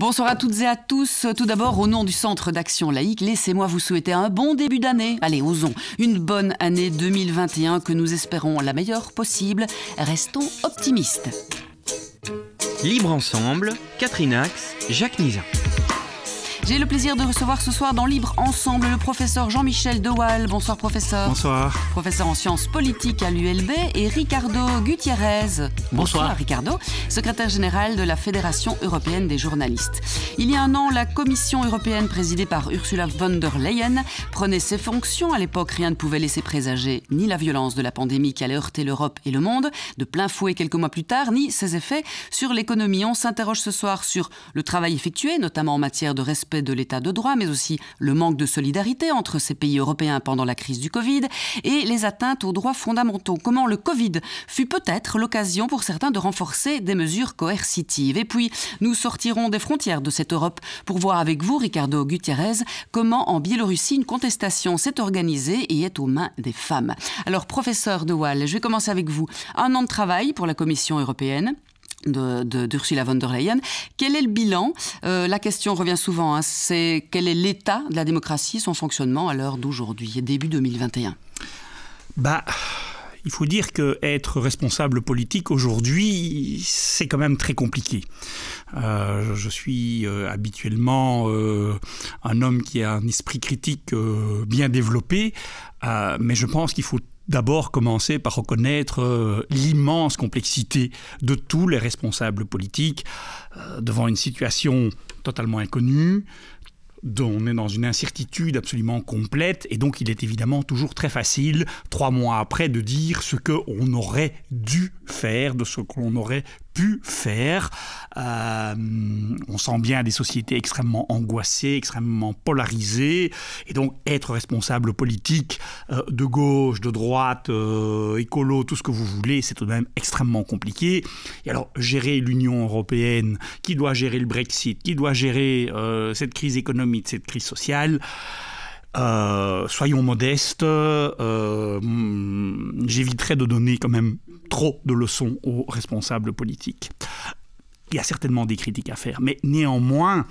Bonsoir à toutes et à tous. Tout d'abord, au nom du Centre d'Action Laïque, laissez-moi vous souhaiter un bon début d'année. Allez, osons, une bonne année 2021 que nous espérons la meilleure possible. Restons optimistes. Libre Ensemble, Catherine Ax, Jacques Nizan. J'ai le plaisir de recevoir ce soir dans Libre Ensemble le professeur Jean-Michel De Waal. Bonsoir professeur. Bonsoir. Professeur en sciences politiques à l'ULB et Ricardo Gutiérrez. Bonsoir Ricardo, secrétaire général de la Fédération européenne des journalistes. Il y a un an, la Commission européenne présidée par Ursula von der Leyen prenait ses fonctions. À l'époque, rien ne pouvait laisser présager ni la violence de la pandémie qui allait heurter l'Europe et le monde de plein fouet quelques mois plus tard, ni ses effets sur l'économie. On s'interroge ce soir sur le travail effectué, notamment en matière de respect de l'état de droit, mais aussi le manque de solidarité entre ces pays européens pendant la crise du Covid et les atteintes aux droits fondamentaux. Comment le Covid fut peut-être l'occasion pour certains de renforcer des mesures coercitives. Et puis, nous sortirons des frontières de cette Europe pour voir avec vous, Ricardo Gutiérrez, comment en Biélorussie une contestation s'est organisée et est aux mains des femmes. Alors, professeur De Waal, je vais commencer avec vous. Un an de travail pour la Commission européenne d'Ursula von der Leyen. Quel est le bilan? La question revient souvent, c'est quel est l'état de la démocratie, son fonctionnement à l'heure d'aujourd'hui, début 2021? Il faut dire qu'être responsable politique aujourd'hui, c'est quand même très compliqué. Je suis habituellement un homme qui a un esprit critique bien développé, mais je pense qu'il faut d'abord commencer par reconnaître l'immense complexité de tous les responsables politiques devant une situation totalement inconnue, dont on est dans une incertitude absolument complète, et donc il est évidemment toujours très facile, 3 mois après, de dire ce qu'on aurait dû faire, de ce qu'on aurait pu faire. On sent bien des sociétés extrêmement angoissées, extrêmement polarisées, et donc être responsable politique de gauche, de droite, écolo, tout ce que vous voulez, c'est tout de même extrêmement compliqué. Et alors, gérer l'Union européenne, qui doit gérer le Brexit, qui doit gérer cette crise économique, cette crise sociale, soyons modestes, j'éviterai de donner quand même trop de leçons aux responsables politiques. Il y a certainement des critiques à faire, mais néanmoins,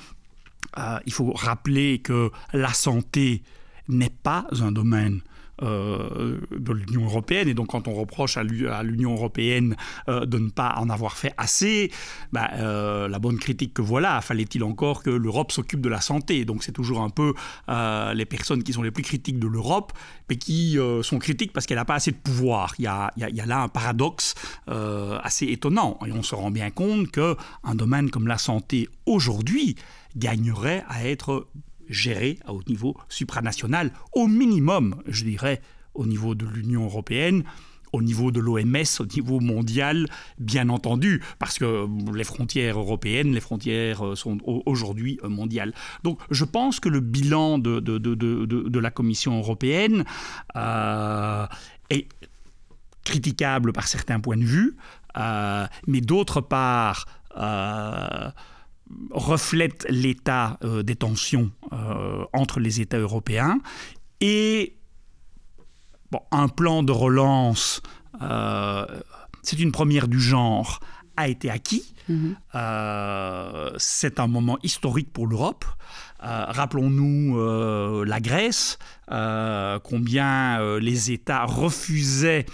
il faut rappeler que la santé n'est pas un domaine de l'Union européenne, et donc quand on reproche à l'Union européenne de ne pas en avoir fait assez, la bonne critique que voilà, fallait-il encore que l'Europe s'occupe de la santé. Donc c'est toujours un peu les personnes qui sont les plus critiques de l'Europe, mais qui sont critiques parce qu'elle n'a pas assez de pouvoir. Il y a là un paradoxe assez étonnant, et on se rend bien compte qu'un domaine comme la santé aujourd'hui gagnerait à être géré à haut niveau supranational, au minimum, je dirais, au niveau de l'Union européenne, au niveau de l'OMS, au niveau mondial, bien entendu, parce que les frontières européennes, les frontières sont aujourd'hui mondiales. Donc je pense que le bilan de la Commission européenne est critiquable par certains points de vue, mais d'autre part reflète l'état des tensions entre les États européens, et un plan de relance, c'est une première du genre, a été acquis. C'est un moment historique pour l'Europe. Rappelons-nous la Grèce, combien les États refusaient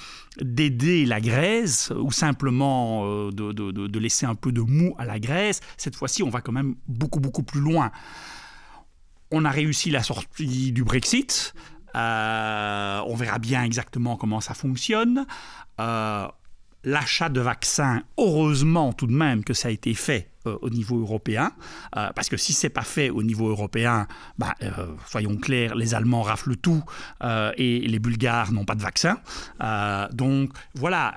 d'aider la Grèce, ou simplement de laisser un peu de mou à la Grèce. Cette fois-ci, on va quand même beaucoup, beaucoup plus loin. On a réussi la sortie du Brexit. On verra bien exactement comment ça fonctionne. L'achat de vaccins, heureusement tout de même que ça a été fait au niveau européen, parce que si ce n'est pas fait au niveau européen, soyons clairs, les Allemands raflent tout et les Bulgares n'ont pas de vaccin. Donc voilà,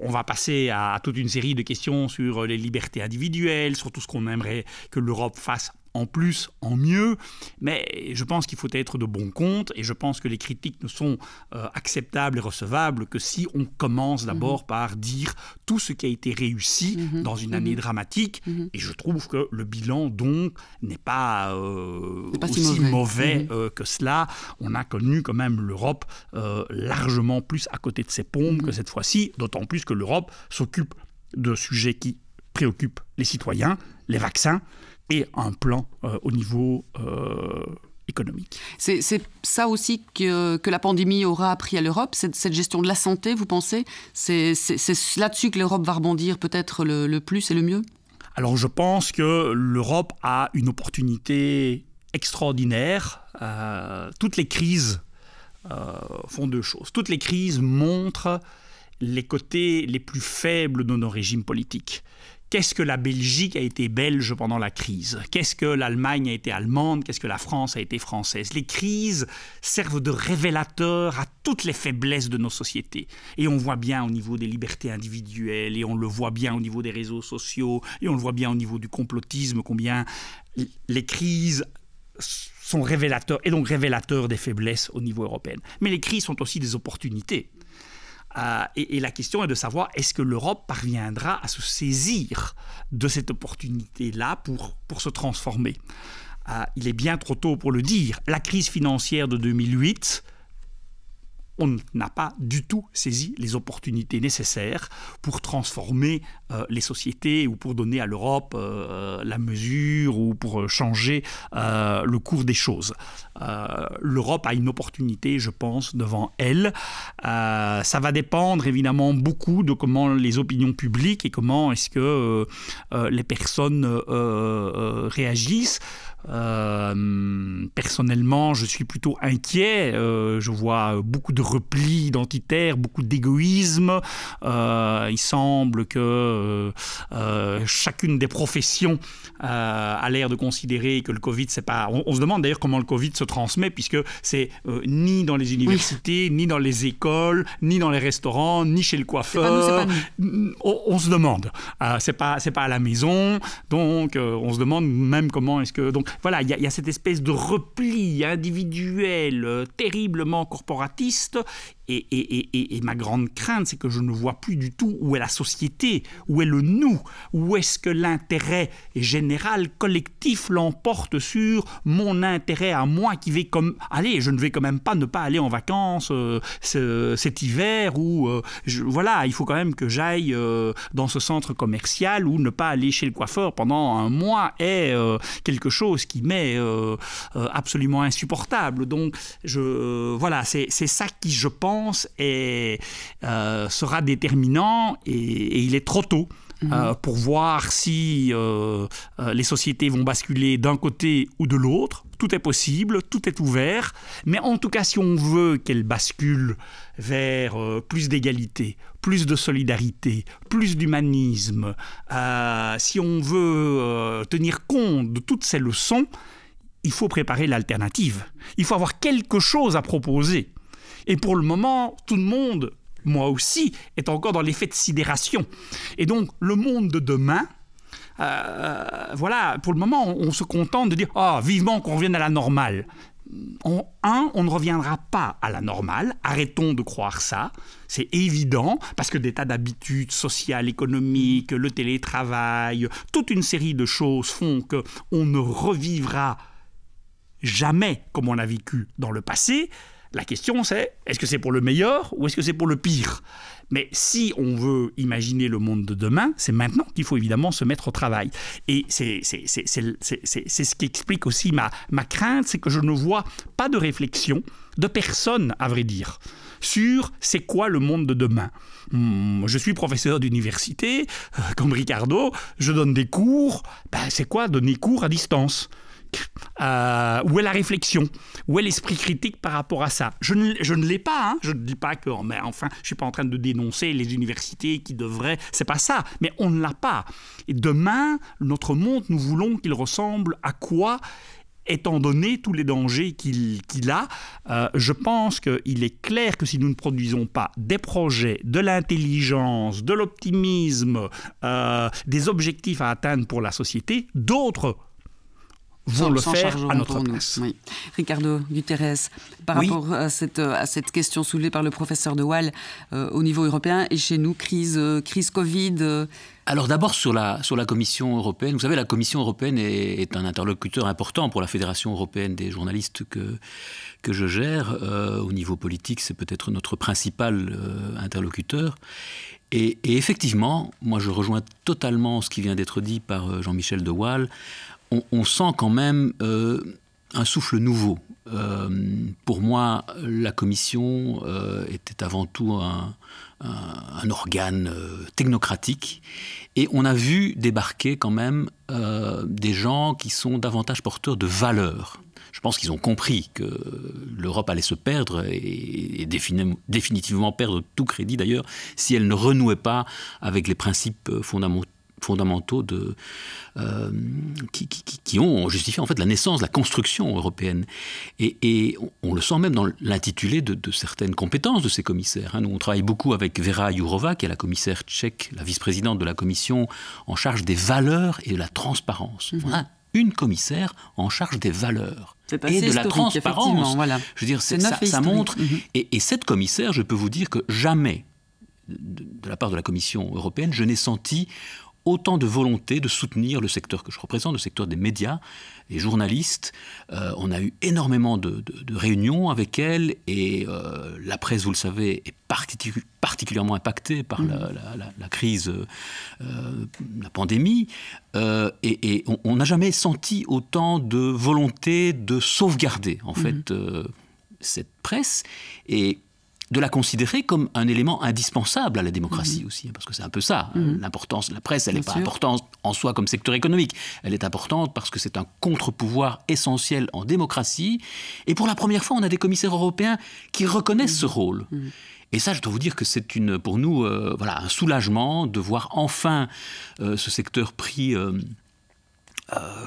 on va passer à toute une série de questions sur les libertés individuelles, sur tout ce qu'on aimerait que l'Europe fasse en plus, en mieux, mais je pense qu'il faut être de bon compte, et je pense que les critiques ne sont acceptables et recevables que si on commence d'abord par dire tout ce qui a été réussi dans une année dramatique, et je trouve que le bilan donc n'est pas aussi si mauvais que cela. On a connu quand même l'Europe largement plus à côté de ses pompes que cette fois-ci, d'autant plus que l'Europe s'occupe de sujets qui préoccupe les citoyens, les vaccins et un plan au niveau économique. C'est ça aussi que la pandémie aura appris à l'Europe, cette gestion de la santé, vous pensez? C'est là-dessus que l'Europe va rebondir peut-être le plus et le mieux? Alors je pense que l'Europe a une opportunité extraordinaire. Toutes les crises font deux choses. Toutes les crises montrent les côtés les plus faibles de nos régimes politiques. Qu'est-ce que la Belgique a été belge pendant la crise? Qu'est-ce que l'Allemagne a été allemande? Qu'est-ce que la France a été française? Les crises servent de révélateur à toutes les faiblesses de nos sociétés. Et on voit bien au niveau des libertés individuelles, et on le voit bien au niveau des réseaux sociaux, et on le voit bien au niveau du complotisme, combien les crises sont révélateurs, et donc révélateurs des faiblesses au niveau européen. Mais les crises sont aussi des opportunités. Et la question est de savoir, est-ce que l'Europe parviendra à se saisir de cette opportunité-là pour se transformer? Il est bien trop tôt pour le dire. La crise financière de 2008, on n'a pas du tout saisi les opportunités nécessaires pour transformer les sociétés ou pour donner à l'Europe la mesure ou pour changer le cours des choses. L'Europe a une opportunité, je pense, devant elle. Ça va dépendre évidemment beaucoup de comment les opinions publiques et comment est-ce que les personnes réagissent. Personnellement, je suis plutôt inquiet. Je vois beaucoup de repli identitaire, beaucoup d'égoïsme. Il semble que chacune des professions a l'air de considérer que le Covid, c'est pas... On se demande d'ailleurs comment le Covid se transmet, puisque c'est ni dans les universités, ni dans les écoles, ni dans les restaurants, ni chez le coiffeur. On se demande. C'est pas à la maison, donc on se demande même comment est-ce que... Donc voilà, il y a cette espèce de repli individuel terriblement corporatiste. Et ma grande crainte, c'est que je ne vois plus du tout où est la société, où est le nous, où est-ce que l'intérêt général, collectif l'emporte sur mon intérêt à moi qui vais comme... Allez, je ne vais quand même pas ne pas aller en vacances cet hiver ou... voilà, il faut quand même que j'aille dans ce centre commercial ou ne pas aller chez le coiffeur pendant un mois est quelque chose qui m'est absolument insupportable. Donc, voilà, c'est ça qui, je pense, sera déterminant et il est trop tôt pour voir si les sociétés vont basculer d'un côté ou de l'autre. Tout est possible, tout est ouvert, mais en tout cas, si on veut qu'elles basculent vers plus d'égalité, plus de solidarité, plus d'humanisme, si on veut tenir compte de toutes ces leçons, il faut préparer l'alternative. Il faut avoir quelque chose à proposer. Et pour le moment, tout le monde, moi aussi, est encore dans l'effet de sidération. Et donc, le monde de demain, voilà, pour le moment, on se contente de dire « Ah, vivement qu'on revienne à la normale ». On ne reviendra pas à la normale. Arrêtons de croire ça. C'est évident, parce que des tas d'habitudes sociales, économiques, le télétravail, toute une série de choses font qu'on ne revivra jamais comme on a vécu dans le passé. La question, c'est, est-ce que c'est pour le meilleur ou est-ce que c'est pour le pire? Mais si on veut imaginer le monde de demain, c'est maintenant qu'il faut évidemment se mettre au travail. Et c'est ce qui explique aussi ma crainte, c'est que je ne vois pas de réflexion, de personne, à vrai dire, sur c'est quoi le monde de demain. Je suis professeur d'université, comme Ricardo, je donne des cours. C'est quoi donner cours à distance? Où est la réflexion? Où est l'esprit critique par rapport à ça? Je ne l'ai pas, hein. Je ne dis pas que, mais enfin, je ne suis pas en train de dénoncer les universités qui devraient... C'est pas ça, mais on ne l'a pas. Et demain, notre monde, nous voulons qu'il ressemble à quoi? Étant donné tous les dangers qu'il a, je pense qu'il est clair que si nous ne produisons pas des projets, de l'intelligence, de l'optimisme, des objectifs à atteindre pour la société, d'autres vont le faire à notre place. Oui. Ricardo Guterres, par rapport à cette question soulevée par le professeur de Waal au niveau européen et chez nous, crise Covid. Alors d'abord sur la Commission européenne. Vous savez, la Commission européenne est un interlocuteur important pour la Fédération européenne des journalistes que je gère. Au niveau politique, c'est peut-être notre principal interlocuteur. Et effectivement, moi je rejoins totalement ce qui vient d'être dit par Jean-Michel de Waal. On sent quand même un souffle nouveau. Pour moi, la Commission était avant tout un organe technocratique. Et on a vu débarquer quand même des gens qui sont davantage porteurs de valeurs. Je pense qu'ils ont compris que l'Europe allait se perdre et définitivement perdre tout crédit d'ailleurs si elle ne renouait pas avec les principes fondamentaux qui ont justifié en fait la naissance, la construction européenne. Et on le sent même dans l'intitulé de certaines compétences de ces commissaires. Nous, on travaille beaucoup avec Vera Jourová, qui est la commissaire tchèque, la vice-présidente de la Commission en charge des valeurs et de la transparence. Voilà. Une commissaire en charge des valeurs et de la transparence. Voilà. Je veux dire, ça montre. Et cette commissaire, je peux vous dire que jamais, de la part de la Commission européenne, je n'ai senti autant de volonté de soutenir le secteur que je représente, le secteur des médias, les journalistes. On a eu énormément de réunions avec elle et la presse, vous le savez, est particulièrement impactée par la crise, la pandémie. Et on n'a jamais senti autant de volonté de sauvegarder, en fait, cette presse. Et de la considérer comme un élément indispensable à la démocratie aussi, parce que c'est un peu ça, l'importance de la presse, elle n'est pas importante en soi comme secteur économique, elle est importante parce que c'est un contre-pouvoir essentiel en démocratie, et pour la première fois, on a des commissaires européens qui reconnaissent ce rôle. Et ça, je dois vous dire que c'est pour nous un soulagement de voir enfin ce secteur pris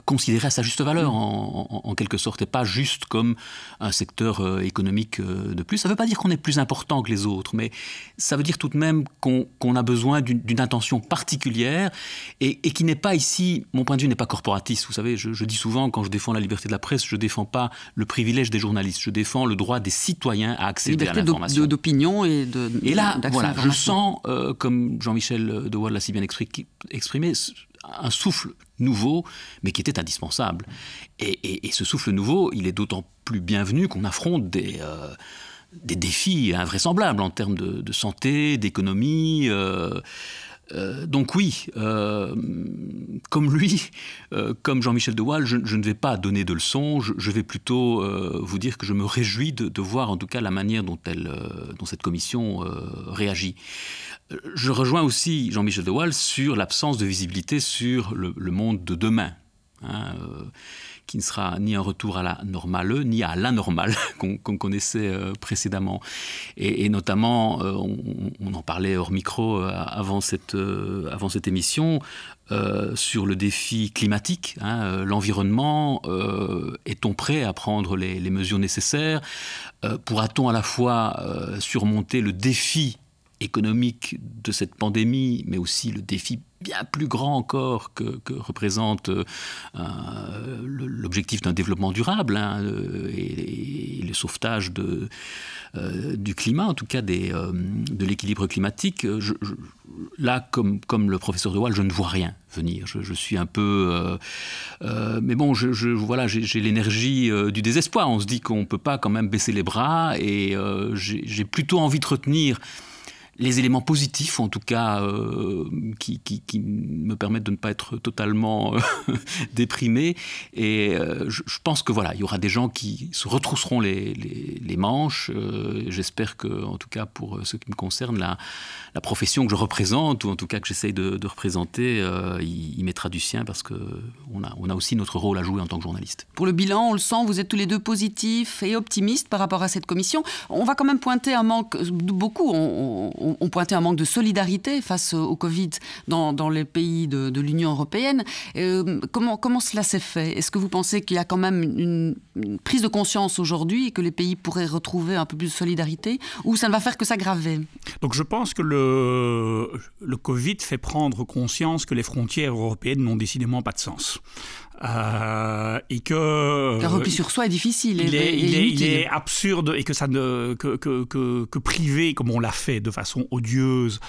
considéré à sa juste valeur en quelque sorte, et pas juste comme un secteur économique de plus. Ça ne veut pas dire qu'on est plus important que les autres, mais ça veut dire tout de même qu'on a besoin d'une attention particulière et qui n'est pas ici, mon point de vue n'est pas corporatiste. Vous savez, je dis souvent, quand je défends la liberté de la presse, je ne défends pas le privilège des journalistes, je défends le droit des citoyens à accéder à l'information. Liberté d'opinion et là, voilà, je sens, comme Jean-Michel de Waal l'a si bien exprimé, un souffle nouveau, mais qui était indispensable. Et ce souffle nouveau, il est d'autant plus bienvenu qu'on affronte des défis invraisemblables en termes de santé, d'économie. Donc oui, comme lui, comme Jean-Michel de Waal, je ne vais pas donner de leçons, je vais plutôt vous dire que je me réjouis de voir en tout cas la manière dont cette commission réagit. Je rejoins aussi Jean-Michel de Waal sur l'absence de visibilité sur le monde de demain, qui ne sera ni un retour à la normale, ni à l'anormale qu'on connaissait précédemment. Et notamment, on en parlait hors micro avant cette émission, sur le défi climatique, l'environnement. Est-on prêt à prendre les mesures nécessaires? Pourra-t-on à la fois surmonter le défi économique de cette pandémie, mais aussi le défi bien plus grand encore que représente l'objectif d'un développement durable et le sauvetage du climat, en tout cas de l'équilibre climatique. Là, comme le professeur de Waal, je ne vois rien venir. Je suis un peu... mais bon, voilà, j'ai l'énergie du désespoir. On se dit qu'on ne peut pas quand même baisser les bras et j'ai plutôt envie de retenir les éléments positifs, en tout cas, qui me permettent de ne pas être totalement déprimé. Et je pense que voilà, il y aura des gens qui se retrousseront les manches. J'espère que, en tout cas, pour ce qui me concerne, la profession que je représente, ou en tout cas que j'essaye de représenter, il mettra du sien parce qu'on a aussi notre rôle à jouer en tant que journaliste. Pour le bilan, on le sent, vous êtes tous les deux positifs et optimistes par rapport à cette commission. On va quand même pointer un manque, beaucoup on pointait un manque de solidarité face au Covid dans les pays de l'Union européenne. Comment cela s'est fait? Est-ce que vous pensez qu'il y a quand même une prise de conscience aujourd'hui et que les pays pourraient retrouver un peu plus de solidarité, ou ça ne va faire que s'aggraver? Donc je pense que le Covid fait prendre conscience que les frontières européennes n'ont décidément pas de sens. Et que le repli sur soi est difficile. Il est absurde et que priver, comme on l'a fait de façon odieuse,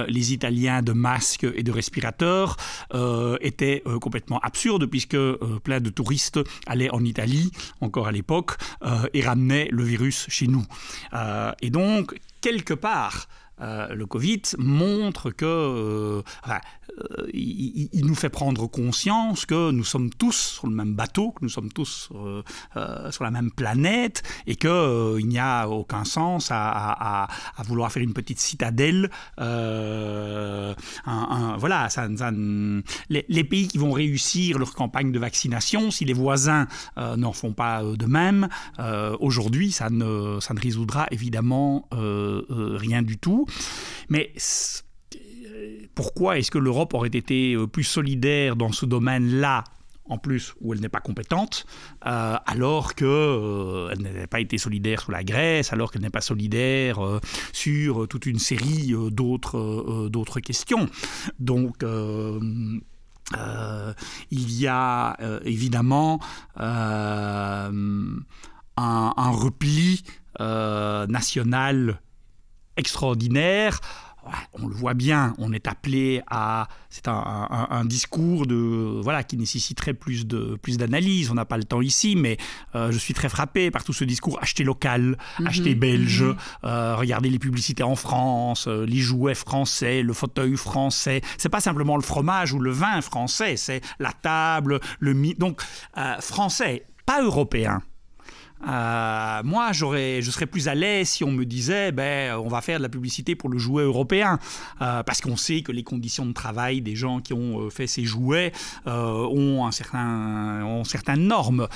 les Italiens de masques et de respirateurs était complètement absurde, puisque plein de touristes allaient en Italie, encore à l'époque, et ramenaient le virus chez nous. Et donc, quelque part, le Covid montre que il nous fait prendre conscience que nous sommes tous sur le même bateau, que nous sommes tous sur la même planète et qu'il n'y a aucun sens à vouloir faire une petite citadelle. Voilà, les pays qui vont réussir leur campagne de vaccination, si les voisins n'en font pas de même, aujourd'hui, ça ne résoudra évidemment rien du tout. Mais pourquoi est-ce que l'Europe aurait été plus solidaire dans ce domaine-là, en plus où elle n'est pas compétente, alors qu'elle n'a pas été solidaire sur la Grèce, alors qu'elle n'est pas solidaire sur toute une série d'autres questions. Donc il y a évidemment un repli national extraordinaire. On le voit bien, on est appelé à... C'est un discours qui nécessiterait plus d'analyse. On n'a pas le temps ici, mais je suis très frappé par tout ce discours acheter local, acheter belge, regarder les publicités en France, les jouets français, le fauteuil français. C'est pas simplement le fromage ou le vin français, c'est la table, donc français, pas européen. Moi, je serais plus à l'aise si on me disait on va faire de la publicité pour le jouet européen, parce qu'on sait que les conditions de travail des gens qui ont fait ces jouets ont certaines normes.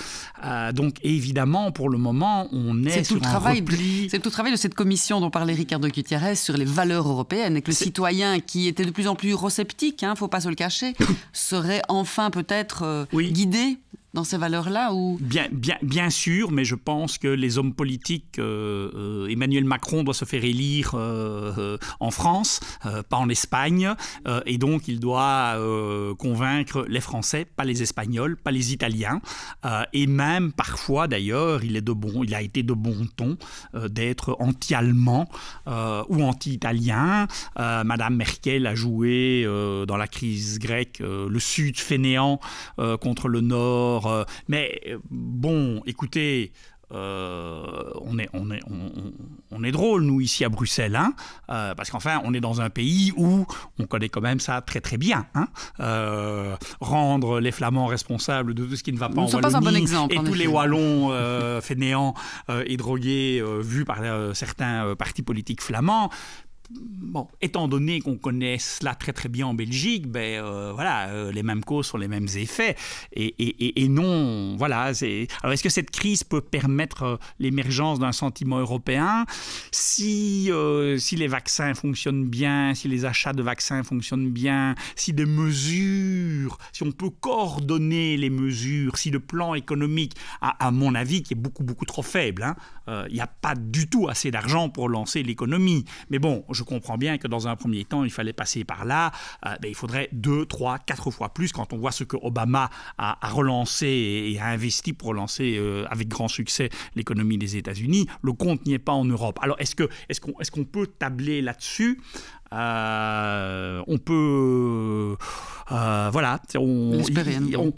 Donc, évidemment, pour le moment, on est sur un repli. C'est tout le travail de cette commission dont parlait Ricardo Gutiérrez sur les valeurs européennes, et que le citoyen qui était de plus en plus eurosceptique, il ne faut pas se le cacher, serait enfin peut-être guidé dans ces valeurs-là ou... Bien sûr, mais je pense que les hommes politiques, Emmanuel Macron doit se faire élire en France, pas en Espagne, et donc il doit convaincre les Français, pas les Espagnols, pas les Italiens, et même parfois d'ailleurs, il a été de bon ton d'être anti-allemand ou anti-italien. Madame Merkel a joué dans la crise grecque le Sud fainéant contre le Nord. Mais bon, écoutez, on est drôle, nous, ici à Bruxelles, parce qu'enfin, on est dans un pays où on connaît quand même ça très très bien. Rendre les Flamands responsables de tout ce qui ne va pas en Wallonie, pas un bon exemple, et tous les Wallons fainéants et drogués vus par certains partis politiques flamands. Bon, étant donné qu'on connaît cela très très bien en Belgique, les mêmes causes sont les mêmes effets. Et non, voilà. Alors, est-ce que cette crise peut permettre l'émergence d'un sentiment européen ? Si les vaccins fonctionnent bien, si les achats de vaccins fonctionnent bien, si on peut coordonner les mesures, si le plan économique, à mon avis, qui est beaucoup beaucoup trop faible, il n'y a pas du tout assez d'argent pour lancer l'économie. Mais bon, je comprends bien que dans un premier temps, il fallait passer par là. Il faudrait 2, 3, 4 fois plus quand on voit ce que Obama a relancé et a investi pour relancer avec grand succès l'économie des États-Unis. Le compte n'y est pas en Europe. Alors, est-ce qu'on peut tabler là-dessus ? On peut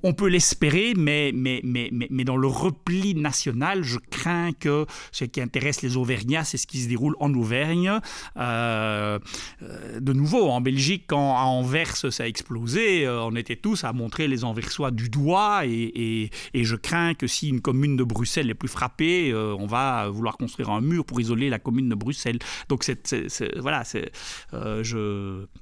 on peut l'espérer, mais dans le repli national, je crains que ce qui intéresse les Auvergnats, c'est ce qui se déroule en Auvergne. De nouveau, en Belgique, quand à Anvers ça a explosé, on était tous à montrer les Anversois du doigt, et je crains que si une commune de Bruxelles est plus frappée, on va vouloir construire un mur pour isoler la commune de Bruxelles. Donc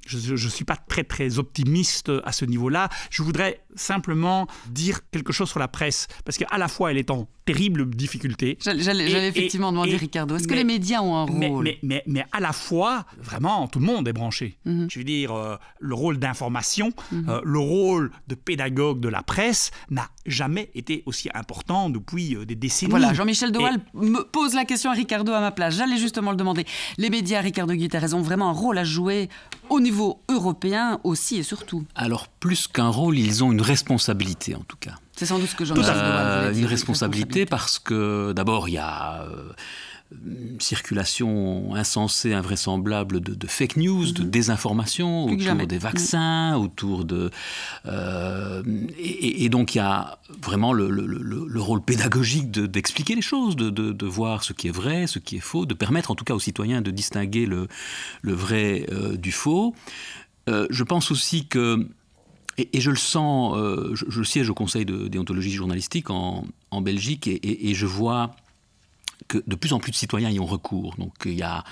je suis pas très très optimiste à ce niveau-là. Je voudrais simplement dire quelque chose sur la presse, parce qu'à la fois elle est en terrible difficulté. J'allais effectivement demander, Ricardo, est-ce que les médias ont un rôle ? Mais à la fois, vraiment, tout le monde est branché. Je veux dire, le rôle d'information, le rôle de pédagogue de la presse n'a jamais été aussi important depuis des décennies. Voilà, Jean-Michel Doal me pose la question à Ricardo à ma place. J'allais justement le demander. Les médias, Ricardo Gutiérrez, ont vraiment un rôle à jouer au niveau européen aussi et surtout. Alors, plus qu'un rôle, ils ont une responsabilité en tout cas. C'est sans doute ce que Jean-Michel Doal voulait dire. Une responsabilité parce que d'abord, il y a une circulation insensée, invraisemblable de fake news, de désinformation autour des vaccins, autour de... et donc, il y a vraiment le rôle pédagogique d'expliquer les choses, de voir ce qui est vrai, ce qui est faux, de permettre en tout cas aux citoyens de distinguer le vrai du faux. Je pense aussi que, et je le sens, je siège au Conseil de déontologie journalistique en Belgique, et je vois que de plus en plus de citoyens y ont recours. Donc il y a...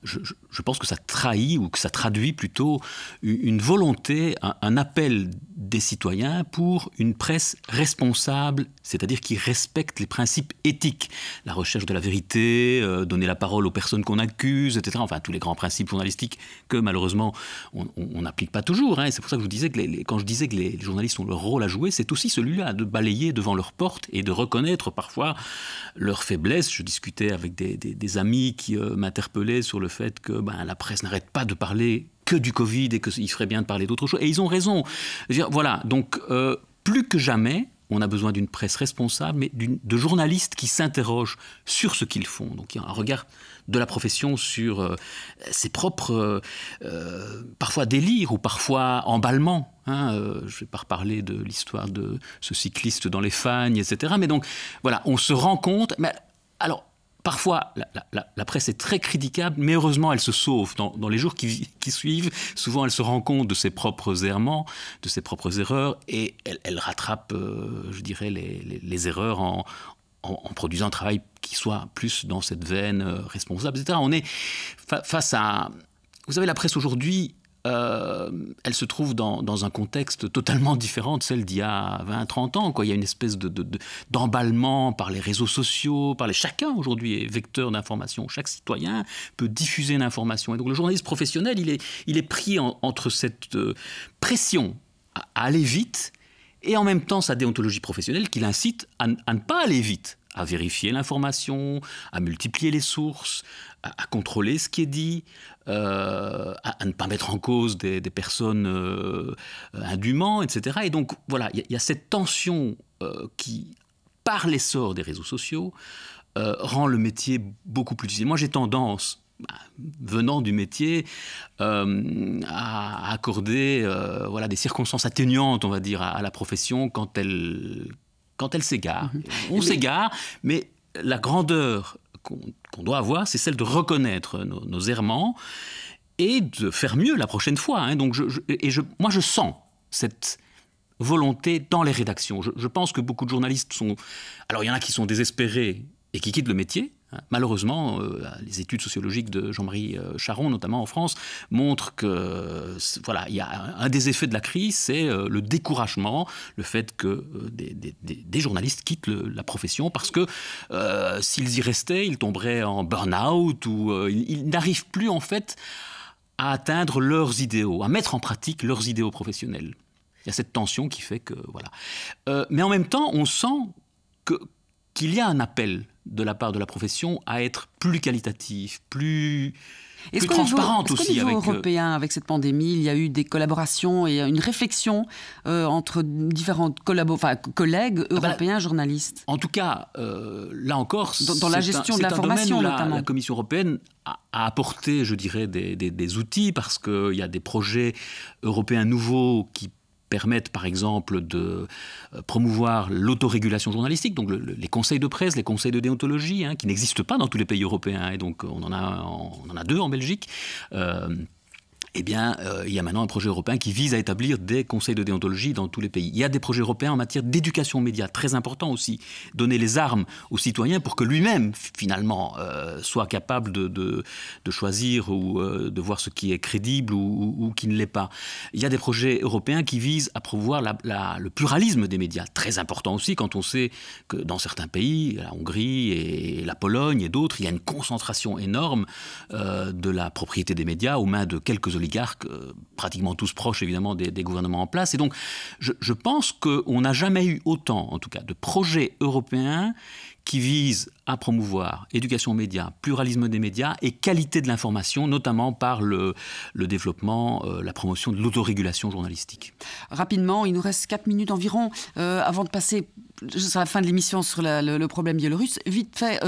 Je pense que ça trahit, ou que ça traduit plutôt une volonté, un appel des citoyens pour une presse responsable, c'est-à-dire qui respecte les principes éthiques. La recherche de la vérité, donner la parole aux personnes qu'on accuse, etc. Enfin, tous les grands principes journalistiques que malheureusement on n'applique pas toujours. Hein. C'est pour ça que je vous disais que quand je disais que les journalistes ont leur rôle à jouer, c'est aussi celui-là, de balayer devant leur porte et de reconnaître parfois leurs faiblesses. Je discutais avec des amis qui m'interpellaient sur le fait que la presse n'arrête pas de parler que du Covid et qu'il ferait bien de parler d'autre chose. Et ils ont raison. Je veux dire, voilà, donc plus que jamais, on a besoin d'une presse responsable, mais de journalistes qui s'interrogent sur ce qu'ils font. Donc il y a un regard de la profession sur ses propres, parfois délires ou parfois emballements. Hein, je ne vais pas reparler de l'histoire de ce cycliste dans les fagnes, etc. Mais donc, voilà, on se rend compte... Mais, alors, parfois, la presse est très critiquable, mais heureusement, elle se sauve. Dans les jours qui suivent, souvent, elle se rend compte de ses propres errements, de ses propres erreurs, et elle rattrape, je dirais, les erreurs en produisant un travail qui soit plus dans cette veine responsable, etc. On est face à... Vous savez, la presse aujourd'hui... elle se trouve dans un contexte totalement différent de celle d'il y a 20-30 ans. Quoi. Il y a une espèce d'emballement par les réseaux sociaux, chacun aujourd'hui est vecteur d'information. Chaque citoyen peut diffuser une information. Et donc le journaliste professionnel, il est pris entre cette pression à aller vite et en même temps sa déontologie professionnelle qui l'incite à ne pas aller vite, à vérifier l'information, à multiplier les sources, à contrôler ce qui est dit, à ne pas mettre en cause des personnes indûment, etc. Et donc, voilà, il y a cette tension qui, par l'essor des réseaux sociaux, rend le métier beaucoup plus difficile. Moi, j'ai tendance, venant du métier, à accorder des circonstances atténuantes, on va dire, à la profession quand elle s'égare. On s'égare, mais la grandeur qu'on doit avoir, c'est celle de reconnaître nos errements et de faire mieux la prochaine fois. Hein. Donc moi, je sens cette volonté dans les rédactions. Je pense que beaucoup de journalistes sont... Alors, il y en a qui sont désespérés et qui quittent le métier. Malheureusement, les études sociologiques de Jean-Marie Charon, notamment en France, montrent que il y a un des effets de la crise, c'est le découragement, le fait que des journalistes quittent la profession parce que s'ils y restaient, ils tomberaient en burn-out ou ils n'arrivent plus en fait à atteindre leurs idéaux, à mettre en pratique leurs idéaux professionnels. Il y a cette tension qui fait que mais en même temps, on sent qu'il y a un appel de la part de la profession à être plus qualitatif, plus transparente aussi. Est-ce qu'au niveau européen, avec cette pandémie, il y a eu des collaborations et une réflexion entre différents collègues européens, journalistes? En tout cas, là encore, dans la gestion de l'information, notamment. La Commission européenne a apporté, je dirais, des outils parce qu'il y a des projets européens nouveaux qui permettent par exemple de promouvoir l'autorégulation journalistique, donc les conseils de presse, les conseils de déontologie, qui n'existent pas dans tous les pays européens, et donc on en a 2 en Belgique. Il y a maintenant un projet européen qui vise à établir des conseils de déontologie dans tous les pays. Il y a des projets européens en matière d'éducation aux médias, très important aussi. Donner les armes aux citoyens pour que lui-même, finalement, soit capable de choisir ou de voir ce qui est crédible ou qui ne l'est pas. Il y a des projets européens qui visent à promouvoir le pluralisme des médias, très important aussi quand on sait que dans certains pays, la Hongrie et la Pologne et d'autres, il y a une concentration énorme de la propriété des médias aux mains de quelques oligarques, pratiquement tous proches évidemment des gouvernements en place. Et donc je pense qu'on n'a jamais eu autant, en tout cas, de projets européens qui vise à promouvoir éducation aux médias, pluralisme des médias et qualité de l'information, notamment par le développement, la promotion de l'autorégulation journalistique. Rapidement, il nous reste 4 minutes environ avant de passer à la fin de l'émission sur le problème biélorusse. Vite fait,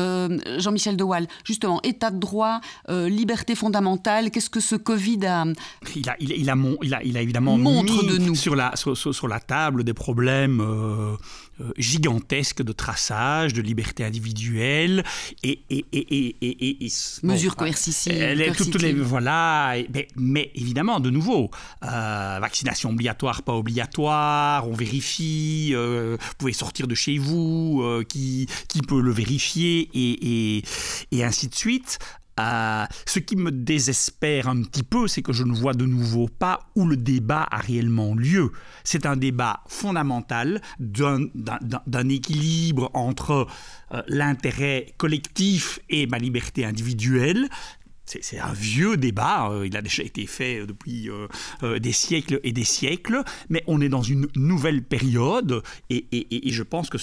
Jean-Michel de Waal, justement, état de droit, liberté fondamentale, qu'est-ce que ce Covid a... Il a évidemment mis sur la table des problèmes gigantesques de traçage, de liberté individuelle et mesures coercitives. Voilà, mais évidemment, de nouveau, vaccination obligatoire, pas obligatoire, on vérifie, vous pouvez sortir de chez vous, qui peut le vérifier et ainsi de suite. Ce qui me désespère un petit peu, c'est que je ne vois de nouveau pas où le débat a réellement lieu. C'est un débat fondamental d'un équilibre entre l'intérêt collectif et ma liberté individuelle. C'est un vieux débat, il a déjà été fait depuis des siècles et des siècles, mais on est dans une nouvelle période et je pense que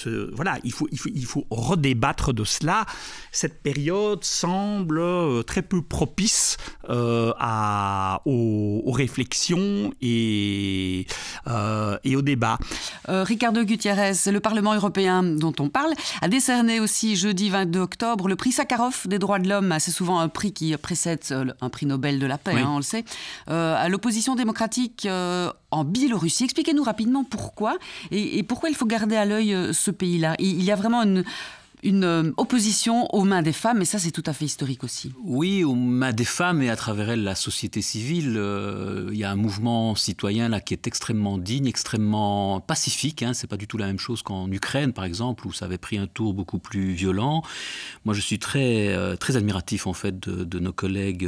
il faut redébattre de cela. Cette période semble très peu propice aux réflexions et au débat. Ricardo Gutiérrez, le Parlement européen dont on parle, a décerné aussi jeudi 22 octobre le prix Sakharov des droits de l'homme. C'est souvent un prix qui précède un prix Nobel de la paix, oui. On le sait, à l'opposition démocratique en Biélorussie. Expliquez-nous rapidement pourquoi et pourquoi il faut garder à l'œil ce pays-là. Il y a vraiment une opposition aux mains des femmes, et ça c'est tout à fait historique aussi. Oui, aux mains des femmes et à travers elles la société civile. Il y a un mouvement citoyen là qui est extrêmement digne, extrêmement pacifique. C'est pas du tout la même chose qu'en Ukraine par exemple, où ça avait pris un tour beaucoup plus violent. Moi je suis très admiratif en fait de nos collègues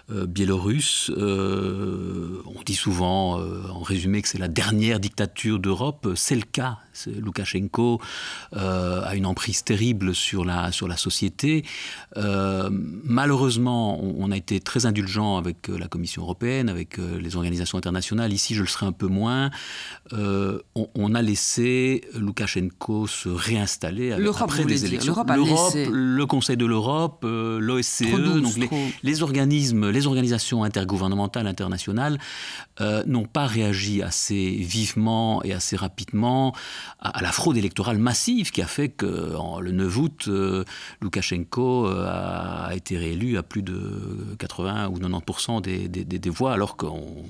biélorusses. On dit souvent en résumé que c'est la dernière dictature d'Europe. C'est le cas. Loukachenko a une emprise terrible sur la société. Malheureusement, on a été très indulgent avec la Commission européenne, avec les organisations internationales. Ici, je le serai un peu moins. On a laissé Loukachenko se réinstaller après les élections. L'Europe, le Conseil de l'Europe, l'OSCE, donc les organisations intergouvernementales, internationales, n'ont pas réagi assez vivement et assez rapidement à la fraude électorale massive qui a fait que le 9 août, Loukachenko a été réélu à plus de 80 ou 90% des voix, alors qu'on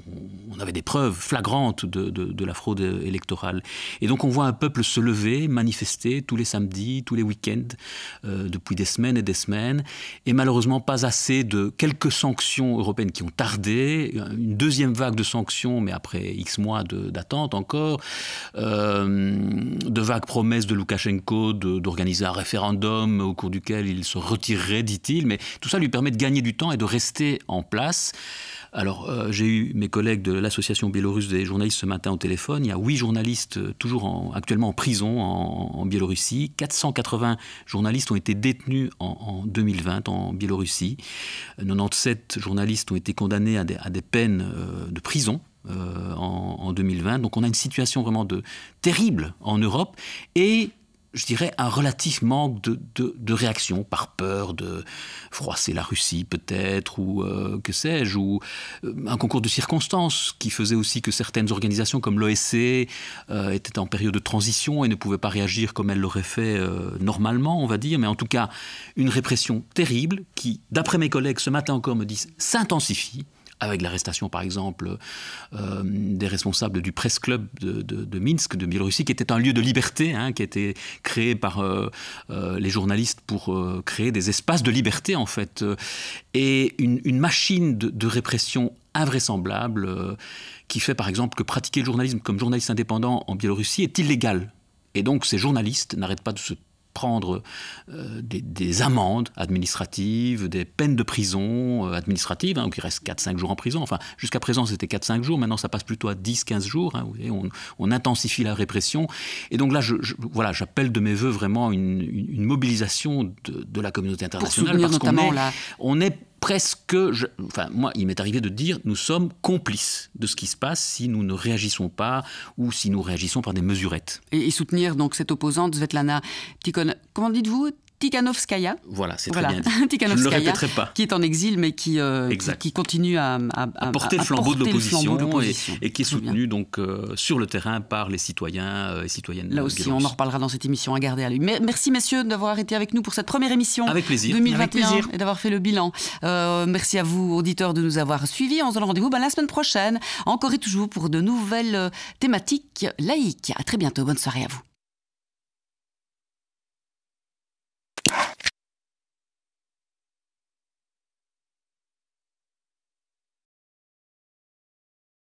avait des preuves flagrantes de la fraude électorale. Et donc on voit un peuple se lever, manifester tous les samedis, tous les week-ends, depuis des semaines et des semaines, et malheureusement pas assez de quelques sanctions européennes qui ont tardé, une deuxième vague de sanctions, mais après X mois d'attente encore, de vagues promesses de Loukachenko d'organiser un référendum au cours duquel il se retirerait, dit-il, mais tout ça lui permet de gagner du temps et de rester en place. Alors, j'ai eu mes collègues de l'Association biélorusse des journalistes ce matin au téléphone. Il y a 8 journalistes actuellement en prison en Biélorussie. 480 journalistes ont été détenus en 2020 en Biélorussie. 97 journalistes ont été condamnés à des peines de prison. En 2020. Donc on a une situation vraiment terrible en Europe et je dirais un relatif manque de réaction par peur de froisser la Russie peut-être ou que sais-je, ou un concours de circonstances qui faisait aussi que certaines organisations comme l'OSCE étaient en période de transition et ne pouvaient pas réagir comme elles l'auraient fait normalement, on va dire, mais en tout cas une répression terrible qui, d'après mes collègues ce matin encore me disent, s'intensifie avec l'arrestation, par exemple, des responsables du Press Club de Minsk, de Biélorussie, qui était un lieu de liberté, qui a été créé par les journalistes pour créer des espaces de liberté, en fait. Et une machine de répression invraisemblable qui fait, par exemple, que pratiquer le journalisme comme journaliste indépendant en Biélorussie est illégal. Et donc, ces journalistes n'arrêtent pas de se prendre des amendes administratives, des peines de prison administratives, qui restent 4-5 jours en prison. Enfin, jusqu'à présent, c'était 4-5 jours. Maintenant, ça passe plutôt à 10-15 jours. Vous voyez, on intensifie la répression. Et donc là, j'appelle de mes voeux vraiment une mobilisation de la communauté internationale. Pour soutenir parce qu'on est presque, moi, il m'est arrivé de dire, nous sommes complices de ce qui se passe si nous ne réagissons pas ou si nous réagissons par des mesurettes. Et soutenir donc cette opposante, Svetlana comment dites-vous, Tikhanovskaya. Voilà, c'est très bien dit. Je ne le répéterai pas. Qui est en exil, mais qui continue à porter le flambeau de l'opposition et qui est Très soutenu donc, sur le terrain par les citoyens et citoyennes. Là aussi, on en reparlera dans cette émission à garder à l'œil. Merci messieurs d'avoir été avec nous pour cette première émission avec plaisir. 2021 avec plaisir. Et d'avoir fait le bilan. Merci à vous, auditeurs, de nous avoir suivis. On se donne rendez-vous la semaine prochaine, encore et toujours pour de nouvelles thématiques laïques. À très bientôt. Bonne soirée à vous.